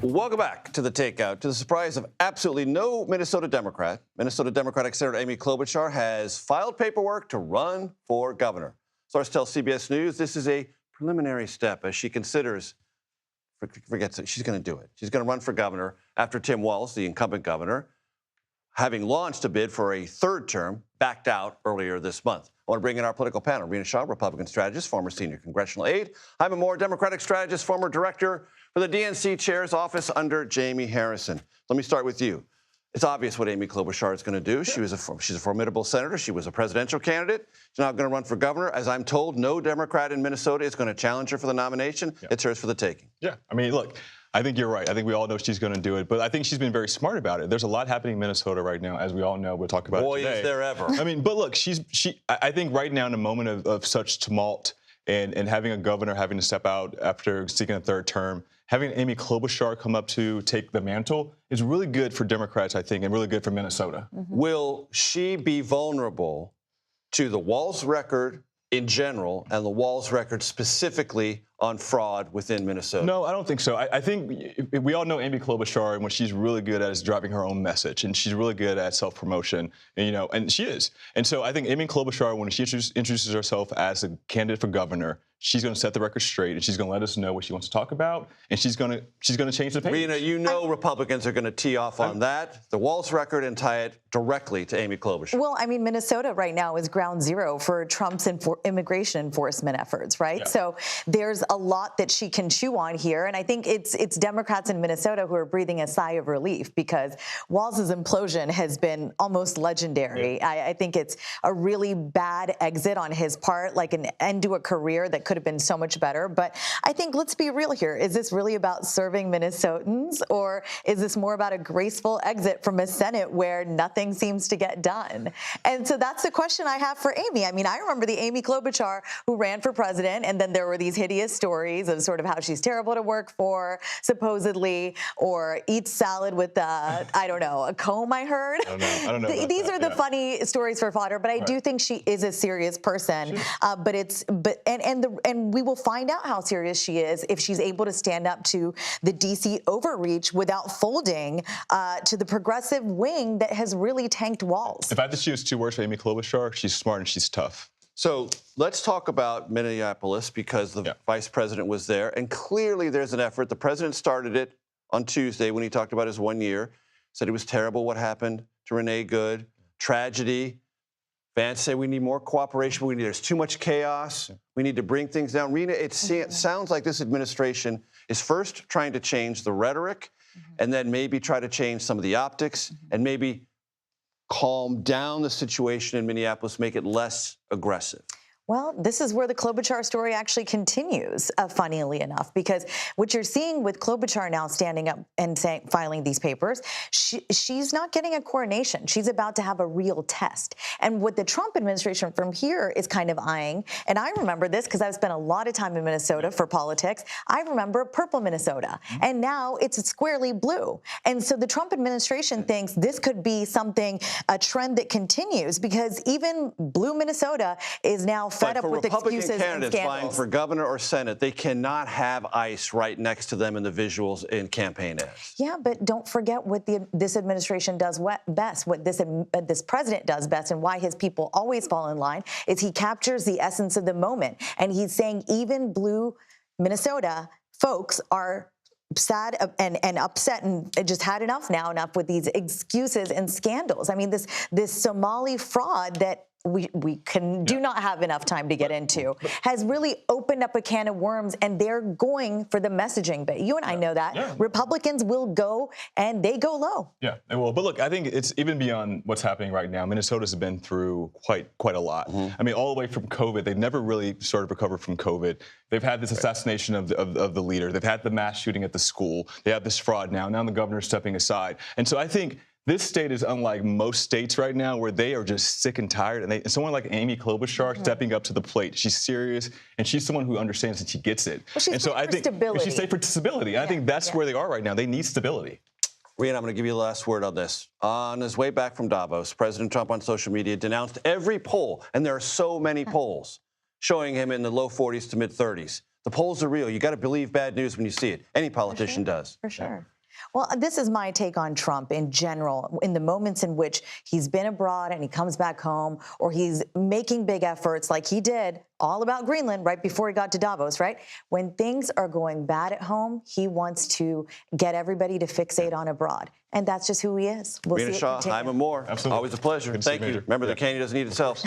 Welcome back to The Takeout. To the surprise of absolutely no Minnesota Democrat, Minnesota Democratic Senator Amy Klobuchar has filed paperwork to run for governor. Source tells CBS News this is a preliminary step as she considers, forgets it, she's going to do it. She's going to run for governor after Tim Walz, the incumbent governor, having launched a bid for a third term, backed out earlier this month. I want to bring in our political panel. Rina, Shah, Republican strategist, former senior congressional aide. Hyma, Democratic strategist, former director for the DNC chair's office under Jamie Harrison. Let me start with you. It's obvious what Amy Klobuchar is going to do. She's a formidable senator. She was a presidential candidate. She's now going to run for governor. As I'm told, no Democrat in Minnesota is going to challenge her for the nomination. Yeah. It's hers for the taking. Yeah, I mean, look, I think you're right. I think we all know she's going to do it, but I think she's been very smart about it. There's a lot happening in Minnesota right now, as we all know. We'll talk about it today. Boy, is there ever. I mean, but look, I think right now in a moment of such tumult and having a governor having to step out after seeking a third term, having Amy Klobuchar come up to take the mantle is really good for Democrats, I think, and really good for Minnesota. Mm-hmm. Will she be vulnerable to the Walz record in general and the Walz record specifically on fraud within Minnesota? No, I don't think so. I think we all know Amy Klobuchar, and what she's really good at is driving her own message, and she's really good at self-promotion, and she is. And so I think Amy Klobuchar, when she introduces herself as a candidate for governor, she's going to set the record straight, and she's going to let us know what she wants to talk about, and she's going to change the page. Rina, Republicans are going to tee off on that, the Walz record, and tie it directly to Amy Klobuchar. Well, I mean, Minnesota right now is ground zero for Trump's immigration enforcement efforts, right? Yeah. So there's a lot that she can chew on here, and I think it's Democrats in Minnesota who are breathing a sigh of relief because Walz's implosion has been almost legendary. Yeah. I think it's a really bad exit on his part, like an end to a career that could have been so much better. But I think, let's be real here. Is this really about serving Minnesotans, or is this more about a graceful exit from a Senate where nothing seems to get done? And so that's the question I have for Amy. I mean, I remember the Amy Klobuchar who ran for president, and then there were these hideous stories of sort of how she's terrible to work for, supposedly, or eats salad with, I don't know, a comb, I heard. I don't know These are the funny stories for fodder, but I do think she is a serious person. And we will find out how serious she is if she's able to stand up to the D.C. overreach without folding to the progressive wing that has really tanked Walz. If I had to choose two words for Amy Klobuchar, she's smart and she's tough. So let's talk about Minneapolis because the vice president was there, and clearly there's an effort. The president started it on Tuesday when he talked about his 1 year, said it was terrible what happened to Renee Good, tragedy. Vance said we need more cooperation. There's too much chaos. We need to bring things down. Rina, it sounds like this administration is first trying to change the rhetoric and then maybe try to change some of the optics and maybe calm down the situation in Minneapolis, make it less aggressive. Well, this is where the Klobuchar story actually continues, funnily enough, because what you're seeing with Klobuchar now standing up and filing these papers, she's not getting a coronation. She's about to have a real test. And what the Trump administration from here is kind of eyeing, and I remember this because I've spent a lot of time in Minnesota for politics, I remember purple Minnesota, and now it's squarely blue. And so the Trump administration thinks this could be something, a trend that continues, because even blue Minnesota is now fed up with excuses and scandals. Republican candidates vying for governor or Senate, they cannot have ICE right next to them in the visuals in campaign ads. Yeah, but don't forget what this administration does best, what this president does best, and why his people always fall in line, is he captures the essence of the moment. And he's saying even blue Minnesota folks are sad and upset and just had enough with these excuses and scandals. I mean, this Somali fraud that we do not have enough time to get into, has really opened up a can of worms, and they're going for the messaging. But you and I know that. Yeah. Republicans will go, and they go low. Yeah, they will. But look, I think it's even beyond what's happening right now. Minnesota's been through quite a lot. I mean, all the way from COVID. They've never really sort of recovered from COVID. They've had this assassination of the leader. They've had the mass shooting at the school. They have this fraud now. Now the governor's stepping aside. And so I think this state is unlike most states right now where they are just sick and tired. And someone like Amy Klobuchar stepping up to the plate, she's serious, and she's someone who understands that she gets it. Well, she's stability. She's safe for stability. Yeah, I think that's where they are right now. They need stability. Rina, I'm going to give you the last word on this. On his way back from Davos, President Trump on social media denounced every poll, and there are so many polls, showing him in the low 40s to mid 30s. The polls are real. You got to believe bad news when you see it. Any politician does. For sure. Well, this is my take on Trump in general, in the moments in which he's been abroad and he comes back home, or he's making big efforts like he did all about Greenland right before he got to Davos, right? When things are going bad at home, he wants to get everybody to fixate on abroad. And that's just who he is. We'll Rina, see it Shah, continue. Hyma, more. Absolutely. Always a pleasure. Thank you. Remember, the candy doesn't eat itself.